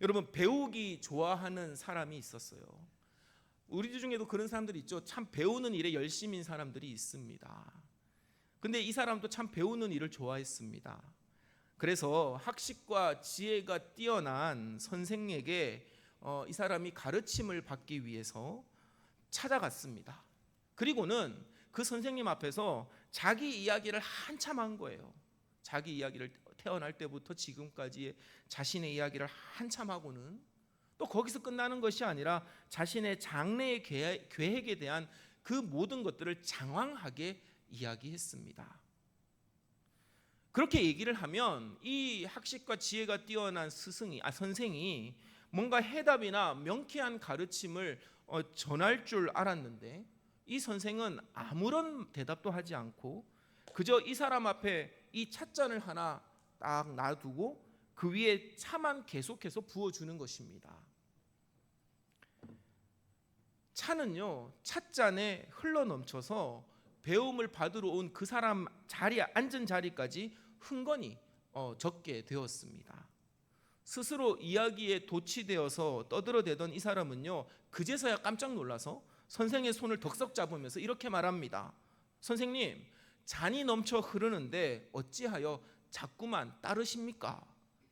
여러분, 배우기 좋아하는 사람이 있었어요. 우리 중에도 그런 사람들이 있죠. 참 배우는 일에 열심인 사람들이 있습니다. 근데 이 사람도 참 배우는 일을 좋아했습니다. 그래서 학식과 지혜가 뛰어난 선생에게 이 사람이 가르침을 받기 위해서 찾아갔습니다. 그리고는 그 선생님 앞에서 자기 이야기를 한참 한 거예요. 자기 이야기를 태어날 때부터 지금까지의 자신의 이야기를 한참 하고는 또 거기서 끝나는 것이 아니라 자신의 장래의 계획에 대한 그 모든 것들을 장황하게 이야기했습니다. 그렇게 얘기를 하면 이 학식과 지혜가 뛰어난 선생이 뭔가 해답이나 명쾌한 가르침을 전할 줄 알았는데 이 선생은 아무런 대답도 하지 않고 그저 이 사람 앞에 이 찻잔을 하나 딱 놔두고 그 위에 차만 계속해서 부어주는 것입니다. 차는요, 찻잔에 흘러넘쳐서 배움을 받으러 온 그 사람 자리에 앉은 자리까지 흥건히 적게 되었습니다. 스스로 이야기에 도취되어서 떠들어대던 이 사람은요, 그제서야 깜짝 놀라서 선생의 손을 덕석 잡으면서 이렇게 말합니다. 선생님, 잔이 넘쳐 흐르는데 어찌하여 자꾸만 따르십니까?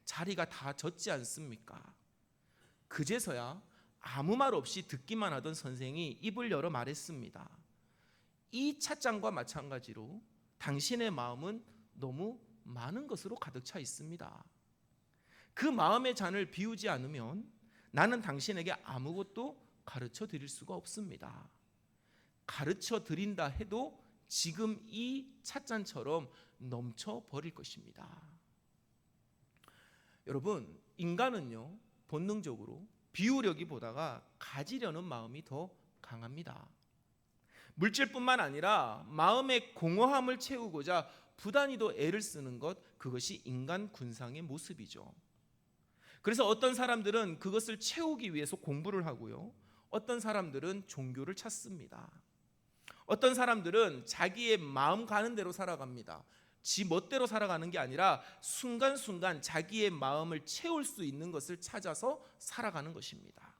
자리가 다 젖지 않습니까? 그제서야 아무 말 없이 듣기만 하던 선생이 입을 열어 말했습니다. 이 찻잔과 마찬가지로 당신의 마음은 너무 많은 것으로 가득 차 있습니다. 그 마음의 잔을 비우지 않으면 나는 당신에게 아무것도 가르쳐 드릴 수가 없습니다. 가르쳐 드린다 해도 지금 이 찻잔처럼 넘쳐 버릴 것입니다. 여러분, 인간은요, 본능적으로 비우려기보다가 가지려는 마음이 더 강합니다. 물질뿐만 아니라 마음의 공허함을 채우고자 부단히도 애를 쓰는 것, 그것이 인간 군상의 모습이죠. 그래서 어떤 사람들은 그것을 채우기 위해서 공부를 하고요, 어떤 사람들은 종교를 찾습니다. 어떤 사람들은 자기의 마음 가는 대로 살아갑니다. 지 멋대로 살아가는 게 아니라 순간순간 자기의 마음을 채울 수 있는 것을 찾아서 살아가는 것입니다.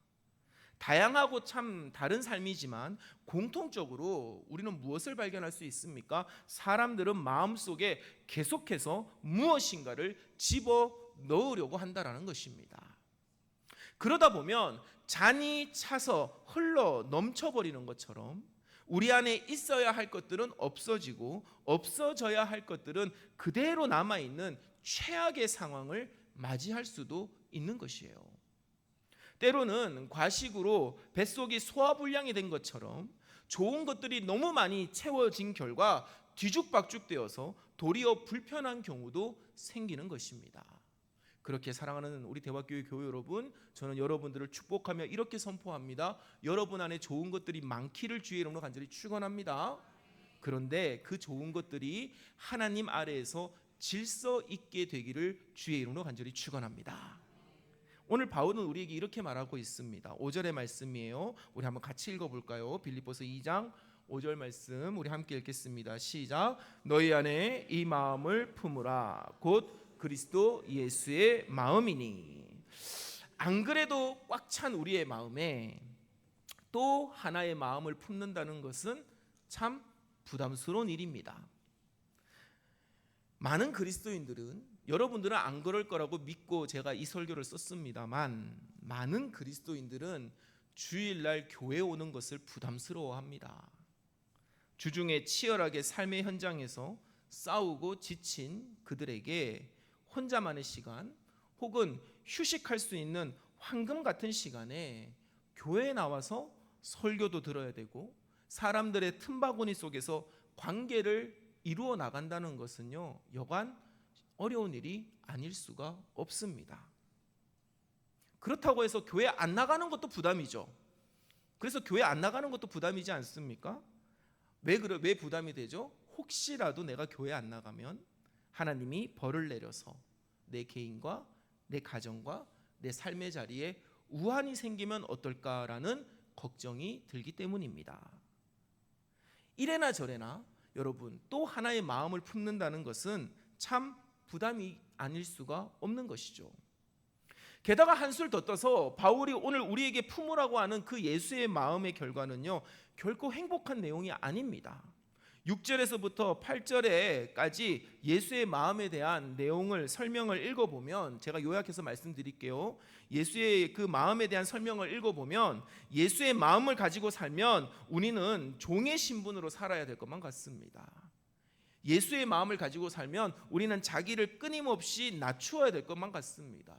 다양하고 참 다른 삶이지만 공통적으로 우리는 무엇을 발견할 수 있습니까? 사람들은 마음속에 계속해서 무엇인가를 집어 넣으려고 한다는 것입니다. 그러다 보면 잔이 차서 흘러 넘쳐버리는 것처럼 우리 안에 있어야 할 것들은 없어지고 없어져야 할 것들은 그대로 남아있는 최악의 상황을 맞이할 수도 있는 것이에요. 때로는 과식으로 뱃속이 소화불량이 된 것처럼 좋은 것들이 너무 많이 채워진 결과 뒤죽박죽되어서 도리어 불편한 경우도 생기는 것입니다. 그렇게 사랑하는 우리 대화교회 교회 여러분, 저는 여러분들을 축복하며 이렇게 선포합니다. 여러분 안에 좋은 것들이 많기를 주의 이름으로 간절히 축원합니다. 그런데 그 좋은 것들이 하나님 아래에서 질서 있게 되기를 주의 이름으로 간절히 축원합니다. 오늘 바울은 우리에게 이렇게 말하고 있습니다. 5절의 말씀이에요. 우리 한번 같이 읽어볼까요? 빌립보서 2장 5절 말씀 우리 함께 읽겠습니다. 시작. 너희 안에 이 마음을 품으라. 곧 그리스도 예수의 마음이니. 안 그래도 꽉 찬 우리의 마음에 또 하나의 마음을 품는다는 것은 참 부담스러운 일입니다. 많은 그리스도인들은, 여러분들은 안 그럴 거라고 믿고 제가 이 설교를 썼습니다만, 많은 그리스도인들은 주일날 교회 오는 것을 부담스러워합니다. 주중에 치열하게 삶의 현장에서 싸우고 지친 그들에게 혼자만의 시간 혹은 휴식할 수 있는 황금 같은 시간에 교회에 나와서 설교도 들어야 되고 사람들의 틈바구니 속에서 관계를 이루어 나간다는 것은요, 여간 어려운 일이 아닐 수가 없습니다. 그렇다고 해서 교회 안 나가는 것도 부담이죠. 그래서 교회 안 나가는 것도 부담이지 않습니까? 왜 부담이 되죠? 혹시라도 내가 교회 안 나가면 하나님이 벌을 내려서 내 개인과 내 가정과 내 삶의 자리에 우환이 생기면 어떨까라는 걱정이 들기 때문입니다. 이래나 저래나 여러분, 또 하나의 마음을 품는다는 것은 참 부담이 아닐 수가 없는 것이죠. 게다가 한술 더 떠서 바울이 오늘 우리에게 품으라고 하는 그 예수의 마음의 결과는요, 결코 행복한 내용이 아닙니다. 6절에서부터 8절에까지 예수의 마음에 대한 내용을 설명을 읽어보면, 제가 요약해서 말씀드릴게요. 예수의 그 마음에 대한 설명을 읽어보면 예수의 마음을 가지고 살면 우리는 종의 신분으로 살아야 될 것만 같습니다. 예수의 마음을 가지고 살면 우리는 자기를 끊임없이 낮추어야 될 것만 같습니다.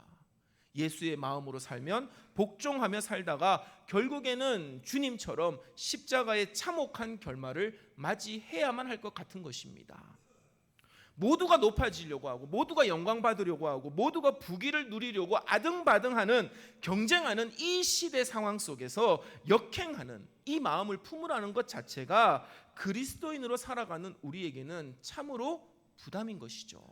예수의 마음으로 살면 복종하며 살다가 결국에는 주님처럼 십자가의 참혹한 결말을 맞이해야만 할 것 같은 것입니다. 모두가 높아지려고 하고, 모두가 영광 받으려고 하고, 모두가 부귀를 누리려고 아등바등하는, 경쟁하는 이 시대 상황 속에서 역행하는 이 마음을 품으라는 것 자체가 그리스도인으로 살아가는 우리에게는 참으로 부담인 것이죠.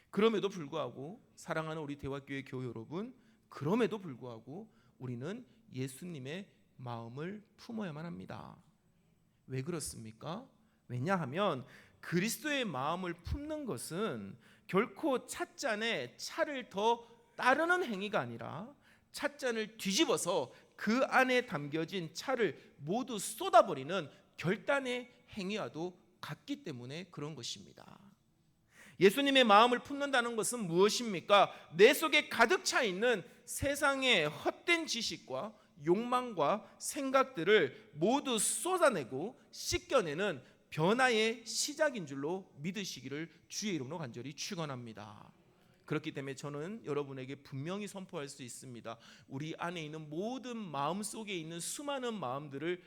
그럼에도 불구하고 사랑하는 우리 대화교회 교회 여러분, 그럼에도 불구하고 우리는 예수님의 마음을 품어야만 합니다. 왜 그렇습니까? 왜냐하면 그리스도의 마음을 품는 것은 결코 찻잔에 차를 더 따르는 행위가 아니라 찻잔을 뒤집어서 그 안에 담겨진 차를 모두 쏟아버리는 결단의 행위와도 같기 때문에 그런 것입니다. 예수님의 마음을 품는다는 것은 무엇입니까? 내 속에 가득 차 있는 세상의 헛된 지식과 욕망과 생각들을 모두 쏟아내고 씻겨내는 변화의 시작인 줄로 믿으시기를 주의 이름으로 간절히 축원합니다. 그렇기 때문에 저는 여러분에게 분명히 선포할 수 있습니다. 우리 안에 있는 모든 마음 속에 있는 수많은 마음들을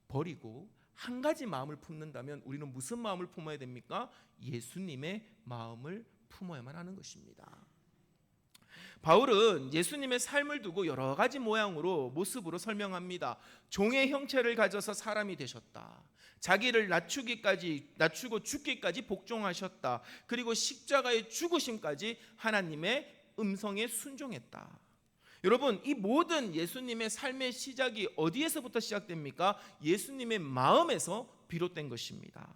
버리고 한 가지 마음을 품는다면 우리는 무슨 마음을 품어야 됩니까? 예수님의 마음을 품어야만 하는 것입니다. 바울은 예수님의 삶을 두고 여러 가지 모습으로 설명합니다. 종의 형체를 가져서 사람이 되셨다. 자기를 낮추고 죽기까지 복종하셨다. 그리고 십자가의 죽으심까지 하나님의 음성에 순종했다. 여러분, 이 모든 예수님의 삶의 시작이 어디에서부터 시작됩니까? 예수님의 마음에서 비롯된 것입니다.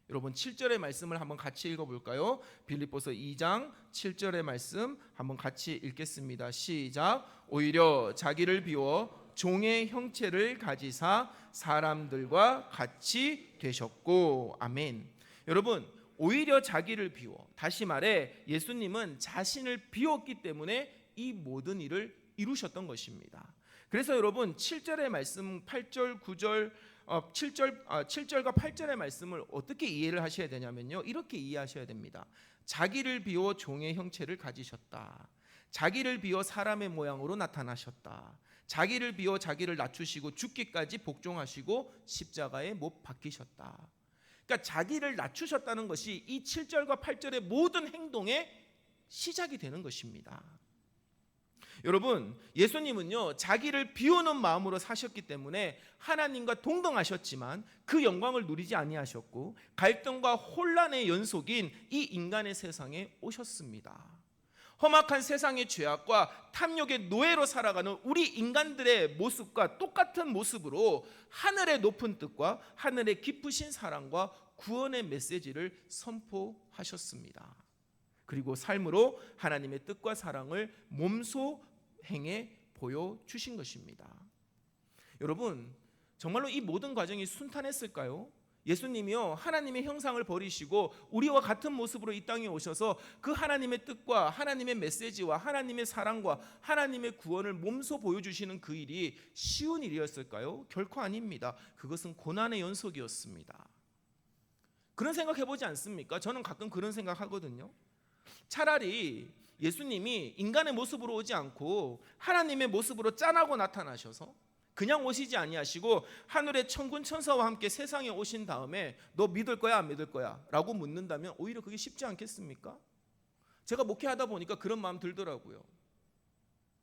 여러분, 7절의 말씀을 한번 같이 읽어볼까요? 빌립보서 2장 7절의 말씀 한번 같이 읽겠습니다. 시작. 오히려 자기를 비워 종의 형체를 가지사 사람들과 같이 되셨고. 아멘. 여러분, 오히려 자기를 비워, 다시 말해 예수님은 자신을 비웠기 때문에 이 모든 일을 이루셨던 것입니다. 그래서 여러분 7절의 말씀 8절 9절 7절과 8절의 말씀을 어떻게 이해를 하셔야 되냐면요, 이렇게 이해하셔야 됩니다. 자기를 비워 종의 형체를 가지셨다. 자기를 비워 사람의 모양으로 나타나셨다. 자기를 비워 자기를 낮추시고 죽기까지 복종하시고 십자가에 못 박히셨다. 그러니까 자기를 낮추셨다는 것이 이 7절과 8절의 모든 행동의 시작이 되는 것입니다. 여러분, 예수님은요 자기를 비우는 마음으로 사셨기 때문에 하나님과 동등하셨지만 그 영광을 누리지 아니하셨고 갈등과 혼란의 연속인 이 인간의 세상에 오셨습니다. 험악한 세상의 죄악과 탐욕의 노예로 살아가는 우리 인간들의 모습과 똑같은 모습으로 하늘의 높은 뜻과 하늘의 깊으신 사랑과 구원의 메시지를 선포하셨습니다. 그리고 삶으로 하나님의 뜻과 사랑을 몸소 행해 보여주신 것입니다. 여러분, 정말로 이 모든 과정이 순탄했을까요? 예수님이요 하나님의 형상을 버리시고 우리와 같은 모습으로 이 땅에 오셔서 그 하나님의 뜻과 하나님의 메시지와 하나님의 사랑과 하나님의 구원을 몸소 보여주시는 그 일이 쉬운 일이었을까요? 결코 아닙니다. 그것은 고난의 연속이었습니다. 그런 생각 해보지 않습니까? 저는 가끔 그런 생각 하거든요. 차라리 예수님이 인간의 모습으로 오지 않고 하나님의 모습으로 짠하고 나타나셔서 그냥 오시지 아니하시고 하늘의 천군 천사와 함께 세상에 오신 다음에 너 믿을 거야 안 믿을 거야? 라고 묻는다면 오히려 그게 쉽지 않겠습니까? 제가 목회하다 보니까 그런 마음 들더라고요.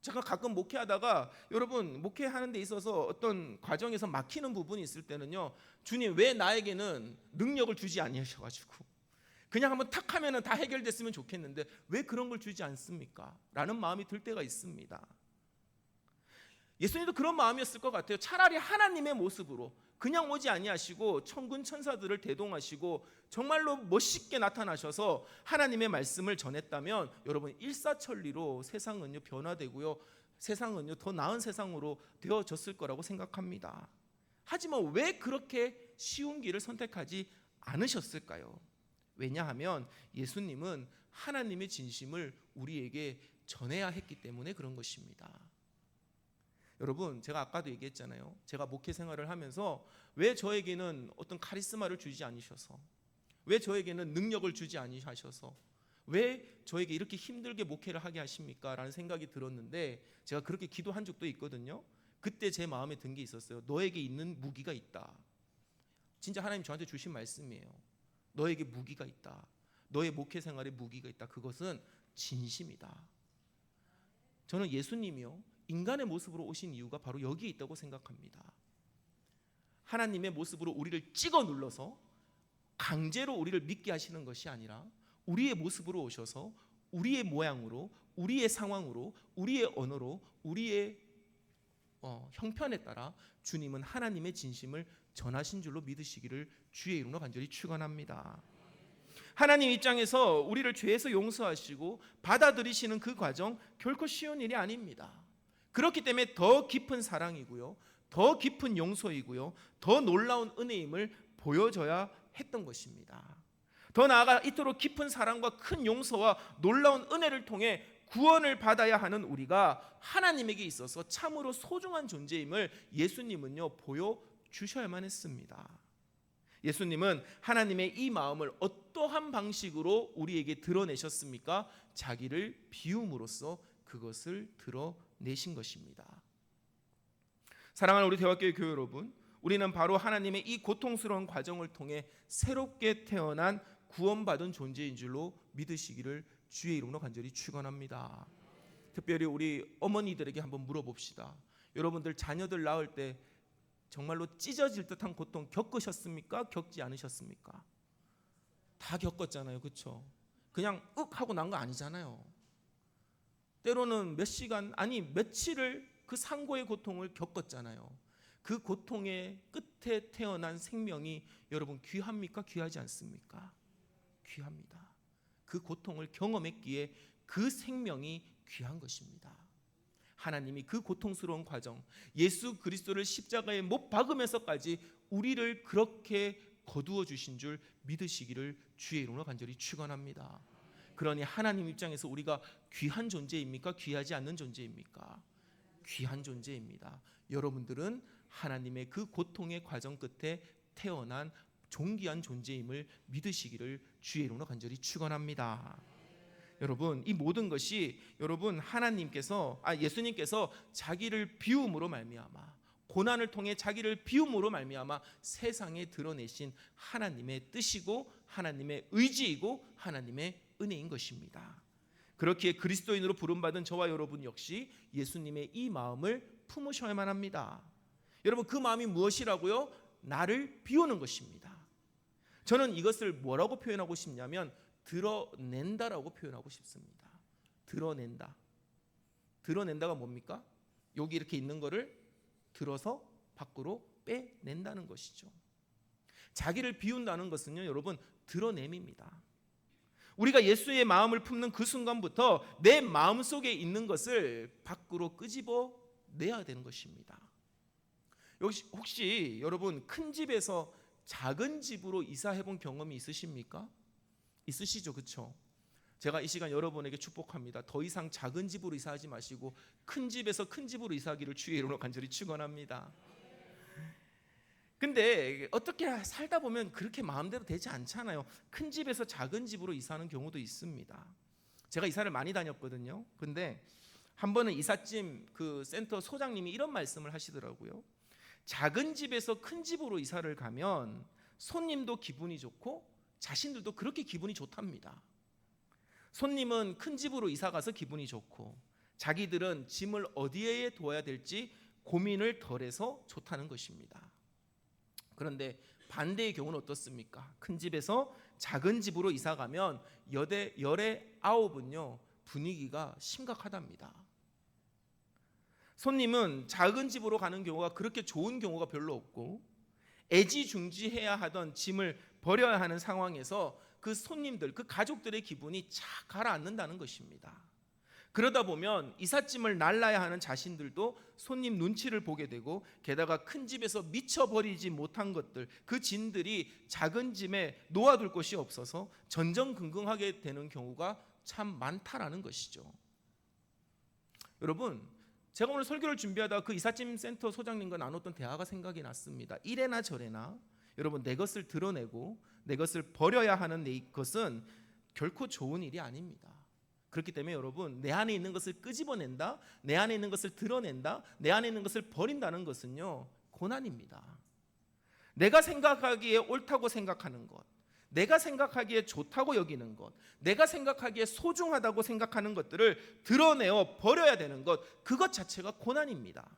제가 가끔 목회하다가 여러분 목회하는 데 있어서 어떤 과정에서 막히는 부분이 있을 때는요, 주님 왜 나에게는 능력을 주지 아니하셔가지고 그냥 한번 탁 하면 다 해결됐으면 좋겠는데 왜 그런 걸 주지 않습니까? 라는 마음이 들 때가 있습니다. 예수님도 그런 마음이었을 것 같아요. 차라리 하나님의 모습으로 그냥 오지 아니하시고 천군 천사들을 대동하시고 정말로 멋있게 나타나셔서 하나님의 말씀을 전했다면 여러분 일사천리로 세상은요 변화되고요, 세상은요 더 나은 세상으로 되어졌을 거라고 생각합니다. 하지만 왜 그렇게 쉬운 길을 선택하지 않으셨을까요? 왜냐하면 예수님은 하나님의 진심을 우리에게 전해야 했기 때문에 그런 것입니다. 여러분, 제가 아까도 얘기했잖아요. 제가 목회 생활을 하면서 왜 저에게는 어떤 카리스마를 주지 않으셔서, 왜 저에게는 능력을 주지 아니하셔서, 왜 저에게 이렇게 힘들게 목회를 하게 하십니까? 라는 생각이 들었는데 제가 그렇게 기도한 적도 있거든요. 그때 제 마음에 든 게 있었어요. 너에게 있는 무기가 있다. 진짜 하나님 저한테 주신 말씀이에요. 너에게 무기가 있다. 너의 목회 생활에 무기가 있다. 그것은 진심이다. 저는 예수님이요 인간의 모습으로 오신 이유가 바로 여기에 있다고 생각합니다. 하나님의 모습으로 우리를 찍어 눌러서 강제로 우리를 믿게 하시는 것이 아니라 우리의 모습으로 오셔서 우리의 모양으로, 우리의 상황으로, 우리의 언어로, 우리의 형편에 따라 주님은 하나님의 진심을 전하신 줄로 믿으시기를 주의 이름으로 간절히 축원합니다. 하나님 입장에서 우리를 죄에서 용서하시고 받아들이시는 그 과정 결코 쉬운 일이 아닙니다. 그렇기 때문에 더 깊은 사랑이고요, 더 깊은 용서이고요, 더 놀라운 은혜임을 보여줘야 했던 것입니다. 더 나아가 이토록 깊은 사랑과 큰 용서와 놀라운 은혜를 통해 구원을 받아야 하는 우리가 하나님에게 있어서 참으로 소중한 존재임을 예수님은요 보여주셔야만 했습니다. 예수님은 하나님의 이 마음을 어떠한 방식으로 우리에게 드러내셨습니까? 자기를 비움으로써 그것을 드러내신 것입니다. 사랑하는 우리 대화교회 교회 여러분, 우리는 바로 하나님의 이 고통스러운 과정을 통해 새롭게 태어난 구원받은 존재인 줄로 믿으시기를 주의 이름으로 간절히 축원합니다. 특별히 우리 어머니들에게 한번 물어봅시다. 여러분들 자녀들 낳을 때 정말로 찢어질 듯한 고통 겪으셨습니까? 겪지 않으셨습니까? 다 겪었잖아요. 그렇죠? 그냥 하고 난 거 아니잖아요. 때로는 몇 시간 아니 며칠을 그 상고의 고통을 겪었잖아요. 그 고통의 끝에 태어난 생명이 여러분 귀합니까? 귀하지 않습니까? 귀합니다. 그 고통을 경험했기에 그 생명이 귀한 것입니다. 하나님이 그 고통스러운 과정, 예수 그리스도를 십자가에 못 박으면서까지 우리를 그렇게 거두어 주신 줄 믿으시기를 주의 이름으로 간절히 축원합니다. 그러니 하나님 입장에서 우리가 귀한 존재입니까? 귀하지 않는 존재입니까? 귀한 존재입니다. 여러분들은 하나님의 그 고통의 과정 끝에 태어난 존귀한 존재임을 믿으시기를 주의 이름으로 간절히 축원합니다. 여러분, 이 모든 것이 여러분 예수님께서 자기를 비움으로 말미암아, 고난을 통해 자기를 비움으로 말미암아 세상에 드러내신 하나님의 뜻이고 하나님의 의지이고 하나님의 은혜인 것입니다. 그렇기에 그리스도인으로 부름받은 저와 여러분 역시 예수님의 이 마음을 품으셔야만 합니다. 여러분, 그 마음이 무엇이라고요? 나를 비우는 것입니다. 저는 이것을 뭐라고 표현하고 싶냐면 드러낸다라고 표현하고 싶습니다. 드러낸다. 드러낸다가 뭡니까? 여기 이렇게 있는 거를 들어서 밖으로 빼낸다는 것이죠. 자기를 비운다는 것은요, 여러분, 드러냄입니다. 우리가 예수의 마음을 품는 그 순간부터 내 마음속에 있는 것을 밖으로 끄집어 내야 되는 것입니다. 혹시 여러분 큰 집에서 작은 집으로 이사해 본 경험이 있으십니까? 있으시죠, 그렇죠? 제가 이 시간 여러분에게 축복합니다. 더 이상 작은 집으로 이사하지 마시고 큰 집에서 큰 집으로 이사하기를 주의 이름으로 간절히 축원합니다. 근데 어떻게 살다 보면 그렇게 마음대로 되지 않잖아요. 큰 집에서 작은 집으로 이사하는 경우도 있습니다. 제가 이사를 많이 다녔거든요. 근데 한 번은 이삿짐 그 센터 소장님이 이런 말씀을 하시더라고요. 작은 집에서 큰 집으로 이사를 가면 손님도 기분이 좋고 자신들도 그렇게 기분이 좋답니다. 손님은 큰 집으로 이사 가서 기분이 좋고 자기들은 짐을 어디에 둬야 될지 고민을 덜해서 좋다는 것입니다. 그런데 반대의 경우는 어떻습니까? 큰 집에서 작은 집으로 이사 가면 열의 아홉은요 분위기가 심각하답니다. 손님은 작은 집으로 가는 경우가 그렇게 좋은 경우가 별로 없고 애지중지해야 하던 짐을 버려야 하는 상황에서 그 손님들, 그 가족들의 기분이 착 가라앉는다는 것입니다. 그러다 보면 이삿짐을 날라야 하는 자신들도 손님 눈치를 보게 되고, 게다가 큰 집에서 미쳐버리지 못한 것들, 그 짐들이 작은 짐에 놓아둘 곳이 없어서 전전긍긍하게 되는 경우가 참 많다라는 것이죠. 여러분, 제가 오늘 설교를 준비하다가 그 이삿짐 센터 소장님과 나눴던 대화가 생각이 났습니다. 이래나 저래나 여러분, 내 것을 드러내고 내 것을 버려야 하는 내 것은 결코 좋은 일이 아닙니다. 그렇기 때문에 여러분, 내 안에 있는 것을 끄집어낸다, 내 안에 있는 것을 드러낸다, 내 안에 있는 것을 버린다는 것은요, 고난입니다. 내가 생각하기에 옳다고 생각하는 것, 내가 생각하기에 좋다고 여기는 것, 내가 생각하기에 소중하다고 생각하는 것들을 드러내어 버려야 되는 것, 그것 자체가 고난입니다.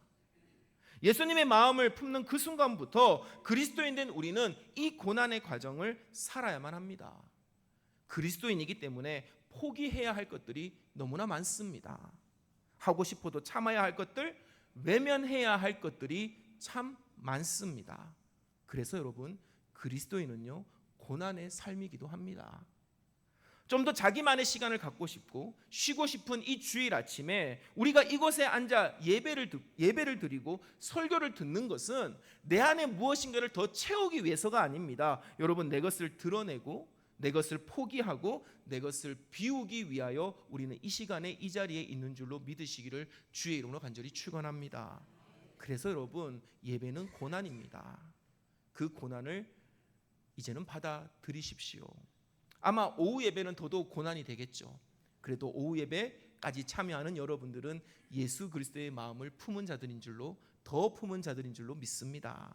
예수님의 마음을 품는 그 순간부터 그리스도인 된 우리는 이 고난의 과정을 살아야만 합니다. 그리스도인이기 때문에 포기해야 할 것들이 너무나 많습니다. 하고 싶어도 참아야 할 것들, 외면해야 할 것들이 참 많습니다. 그래서 여러분, 그리스도인은요, 고난의 삶이기도 합니다. 좀 더 자기만의 시간을 갖고 싶고 쉬고 싶은 이 주일 아침에 우리가 이곳에 앉아 예배를 드리고 설교를 듣는 것은 내 안에 무엇인가를 더 채우기 위해서가 아닙니다. 여러분, 내 것을 드러내고 내 것을 포기하고 내 것을 비우기 위하여 우리는 이 시간에 이 자리에 있는 줄로 믿으시기를 주의 이름으로 간절히 축원합니다. 그래서 여러분, 예배는 고난입니다. 그 고난을 이제는 받아들이십시오. 아마 오후 예배는 더더욱 고난이 되겠죠. 그래도 오후 예배까지 참여하는 여러분들은 예수 그리스도의 마음을 품은 자들인 줄로, 더 품은 자들인 줄로 믿습니다.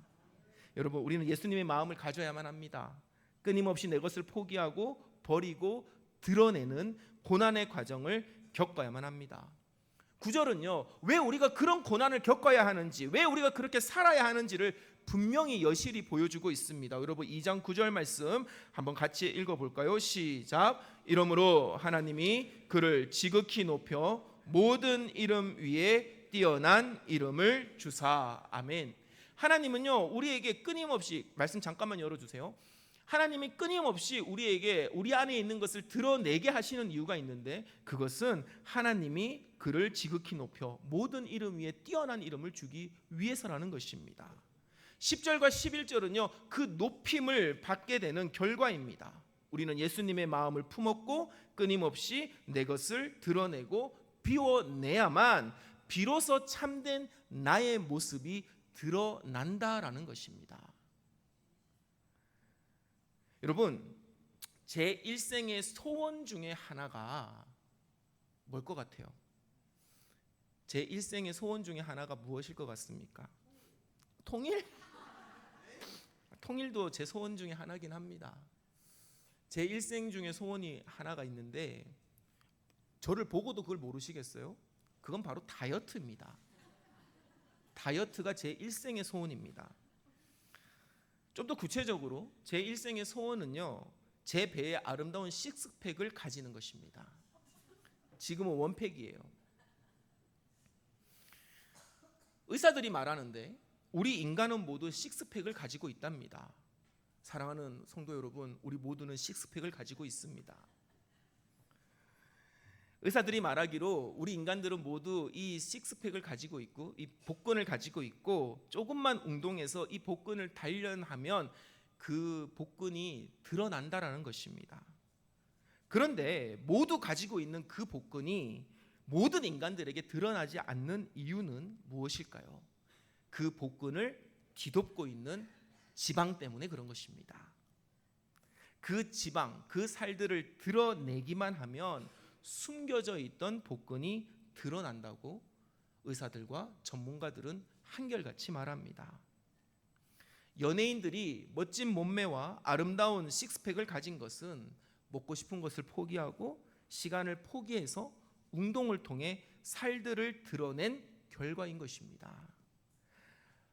여러분, 우리는 예수님의 마음을 가져야만 합니다. 끊임없이 내 것을 포기하고 버리고 드러내는 고난의 과정을 겪어야만 합니다. 9절은요, 왜 우리가 그런 고난을 겪어야 하는지, 왜 우리가 그렇게 살아야 하는지를 분명히 여실히 보여주고 있습니다. 여러분, 2장 9절 말씀 한번 같이 읽어볼까요? 시작. 이러므로 하나님이 그를 지극히 높여 모든 이름 위에 뛰어난 이름을 주사. 아멘. 하나님은요, 우리에게 끊임없이, 말씀 잠깐만 열어주세요. 하나님이 끊임없이 우리에게 우리 안에 있는 것을 드러내게 하시는 이유가 있는데, 그것은 하나님이 그를 지극히 높여 모든 이름 위에 뛰어난 이름을 주기 위해서라는 것입니다. 10절과 11절은요, 그 높임을 받게 되는 결과입니다. 우리는 예수님의 마음을 품었고 끊임없이 내 것을 드러내고 비워내야만 비로소 참된 나의 모습이 드러난다라는 것입니다. 여러분, 제 일생의 소원 중에 하나가 뭘 것 같아요? 제 일생의 소원 중에 하나가 무엇일 것 같습니까? 통일? 통일도 제 소원 중에 하나긴 합니다. 제 일생 중에 소원이 하나가 있는데, 저를 보고도 그걸 모르시겠어요? 그건 바로 다이어트입니다. 다이어트가 제 일생의 소원입니다. 좀 더 구체적으로 제 일생의 소원은요, 제 배에 아름다운 식스팩을 가지는 것입니다. 지금은 원팩이에요. 의사들이 말하는데 우리 인간은 모두 식스팩을 가지고 있답니다. 사랑하는 성도 여러분, 우리 모두는 식스팩을 가지고 있습니다. 의사들이 말하기로 우리 인간들은 모두 이 식스팩을 가지고 있고 이 복근을 가지고 있고, 조금만 운동해서 이 복근을 단련하면 그 복근이 드러난다라는 것입니다. 그런데 모두 가지고 있는 그 복근이 모든 인간들에게 드러나지 않는 이유는 무엇일까요? 그 복근을 뒤덮고 있는 지방 때문에 그런 것입니다. 그 지방, 그 살들을 드러내기만 하면 숨겨져 있던 복근이 드러난다고 의사들과 전문가들은 한결같이 말합니다. 연예인들이 멋진 몸매와 아름다운 식스팩을 가진 것은 먹고 싶은 것을 포기하고 시간을 포기해서 운동을 통해 살들을 드러낸 결과인 것입니다.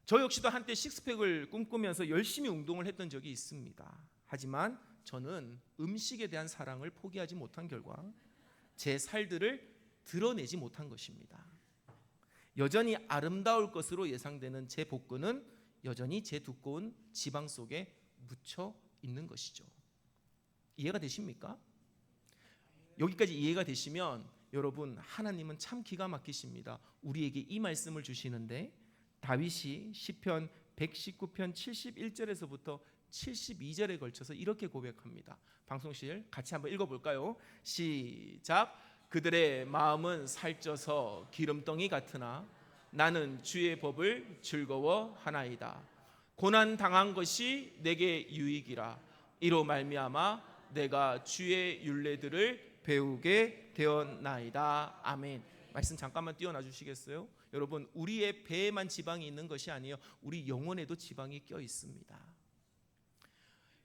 저 역시도 한때 식스팩을 꿈꾸면서 열심히 운동을 했던 적이 있습니다. 하지만 저는 음식에 대한 사랑을 포기하지 못한 결과 제 살들을 드러내지 못한 것입니다. 여전히 아름다울 것으로 예상되는 제 복근은 여전히 제 두꺼운 지방 속에 묻혀 있는 것이죠. 이해가 되십니까? 여기까지 이해가 되시면 여러분, 하나님은 참 기가 막히십니다. 우리에게 이 말씀을 주시는데, 다윗이 시편 119편 71절에서부터 72절에 걸쳐서 이렇게 고백합니다. 방송실 같이 한번 읽어볼까요? 시작. 그들의 마음은 살쪄서 기름덩이 같으나 나는 주의 법을 즐거워하나이다. 고난 당한 것이 내게 유익이라. 이로 말미암아 내가 주의 율례들을 배우게 되었나이다. 아멘. 말씀 잠깐만 띄워놔 주시겠어요? 여러분, 우리의 배에만 지방이 있는 것이 아니에요. 우리 영혼에도 지방이 껴 있습니다.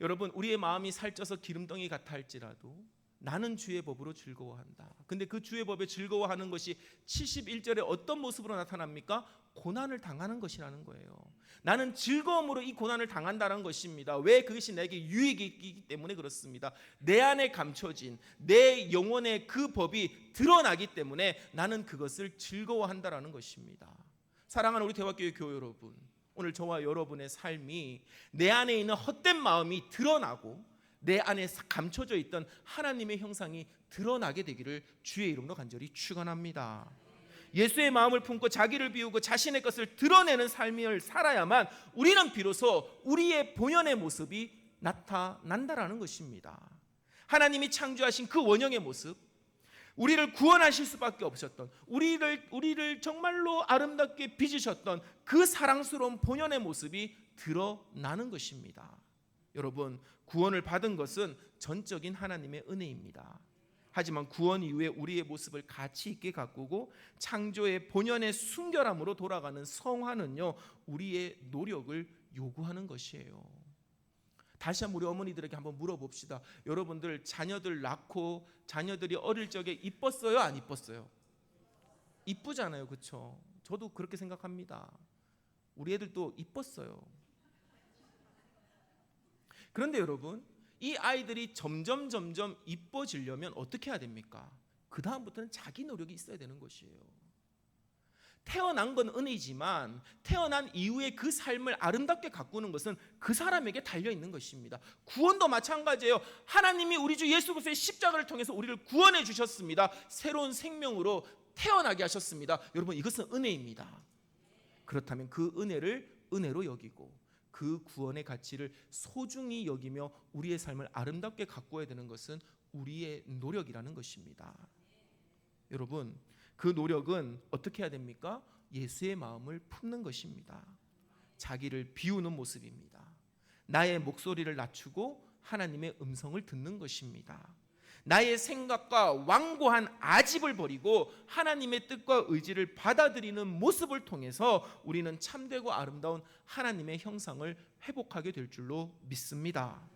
여러분, 우리의 마음이 살쪄서 기름덩이 같아 할지라도 나는 주의 법으로 즐거워한다. 근데 그 주의 법에 즐거워하는 것이 71절에 어떤 모습으로 나타납니까? 고난을 당하는 것이라는 거예요. 나는 즐거움으로 이 고난을 당한다는 것입니다. 왜? 그것이 내게 유익이 있기 때문에 그렇습니다. 내 안에 감춰진 내 영혼의 그 법이 드러나기 때문에 나는 그것을 즐거워한다라는 것입니다. 사랑하는 우리 대화교회 교회 여러분, 오늘 저와 여러분의 삶이 내 안에 있는 헛된 마음이 드러나고 내 안에 감춰져 있던 하나님의 형상이 드러나게 되기를 주의 이름으로 간절히 축원합니다. 예수의 마음을 품고 자기를 비우고 자신의 것을 드러내는 삶을 살아야만 우리는 비로소 우리의 본연의 모습이 나타난다라는 것입니다. 하나님이 창조하신 그 원형의 모습, 우리를 구원하실 수밖에 없었던, 우리를 정말로 아름답게 빚으셨던 그 사랑스러운 본연의 모습이 드러나는 것입니다. 여러분, 구원을 받은 것은 전적인 하나님의 은혜입니다. 하지만 구원 이후에 우리의 모습을 가치 있게 가꾸고 창조의 본연의 순결함으로 돌아가는 성화는요, 우리의 노력을 요구하는 것이에요. 다시 한번 우리 어머니들에게 한번 물어봅시다. 여러분들 자녀들 낳고 자녀들이 어릴 적에 이뻤어요? 안 이뻤어요? 이쁘잖아요, 그렇죠? 저도 그렇게 생각합니다. 우리 애들도 이뻤어요. 그런데 여러분, 이 아이들이 점점 이뻐지려면 어떻게 해야 됩니까? 그 다음부터는 자기 노력이 있어야 되는 것이에요. 태어난 건 은혜지만 태어난 이후에 그 삶을 아름답게 가꾸는 것은 그 사람에게 달려있는 것입니다. 구원도 마찬가지예요. 하나님이 우리 주 예수 그리스도의 십자가를 통해서 우리를 구원해 주셨습니다. 새로운 생명으로 태어나게 하셨습니다. 여러분, 이것은 은혜입니다. 그렇다면 그 은혜를 은혜로 여기고 그 구원의 가치를 소중히 여기며 우리의 삶을 아름답게 가꾸어야 되는 것은 우리의 노력이라는 것입니다. 여러분, 그 노력은 어떻게 해야 됩니까? 예수의 마음을 품는 것입니다. 자기를 비우는 모습입니다. 나의 목소리를 낮추고 하나님의 음성을 듣는 것입니다. 나의 생각과 완고한 아집을 버리고 하나님의 뜻과 의지를 받아들이는 모습을 통해서 우리는 참되고 아름다운 하나님의 형상을 회복하게 될 줄로 믿습니다.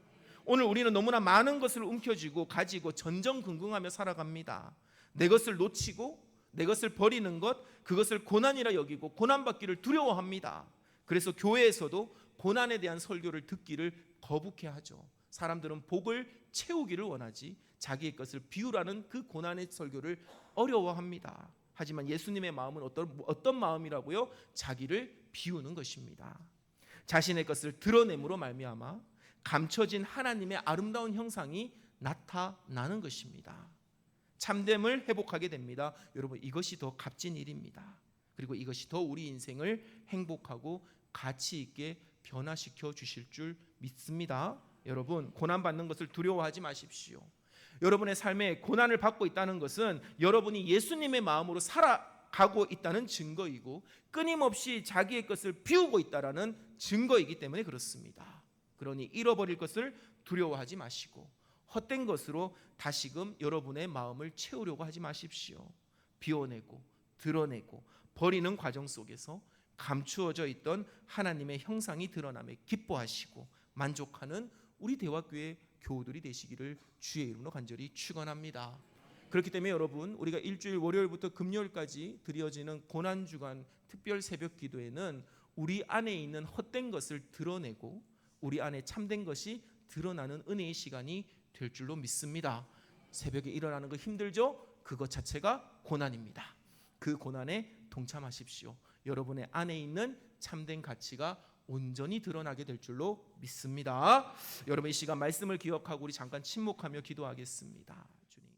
오늘 우리는 너무나 많은 것을 움켜쥐고 가지고 전전긍긍하며 살아갑니다. 내 것을 놓치고 내 것을 버리는 것, 그것을 고난이라 여기고 고난받기를 두려워합니다. 그래서 교회에서도 고난에 대한 설교를 듣기를 거북해 하죠. 사람들은 복을 채우기를 원하지 자기의 것을 비우라는 그 고난의 설교를 어려워합니다. 하지만 예수님의 마음은 어떤 마음이라고요? 자기를 비우는 것입니다. 자신의 것을 드러냄으로 말미암아 감춰진 하나님의 아름다운 형상이 나타나는 것입니다. 참됨을 회복하게 됩니다. 여러분, 이것이 더 값진 일입니다. 그리고 이것이 더 우리 인생을 행복하고 가치 있게 변화시켜 주실 줄 믿습니다. 여러분, 고난받는 것을 두려워하지 마십시오. 여러분의 삶에 고난을 받고 있다는 것은 여러분이 예수님의 마음으로 살아가고 있다는 증거이고 끊임없이 자기의 것을 비우고 있다는 증거이기 때문에 그렇습니다. 그러니 잃어버릴 것을 두려워하지 마시고 헛된 것으로 다시금 여러분의 마음을 채우려고 하지 마십시오. 비워내고 드러내고 버리는 과정 속에서 감추어져 있던 하나님의 형상이 드러남에 기뻐하시고 만족하는 우리 대화교회 교우들이 되시기를 주의 이름으로 간절히 축원합니다. 그렇기 때문에 여러분, 우리가 일주일 월요일부터 금요일까지 드려지는 고난주간 특별 새벽 기도에는 우리 안에 있는 헛된 것을 드러내고 우리 안에 참된 것이 드러나는 은혜의 시간이 될 줄로 믿습니다. 새벽에 일어나는 거 힘들죠? 그것 자체가 고난입니다. 그 고난에 동참하십시오. 여러분의 안에 있는 참된 가치가 온전히 드러나게 될 줄로 믿습니다. 여러분 이 시간 말씀을 기억하고 우리 잠깐 침묵하며 기도하겠습니다. 주님.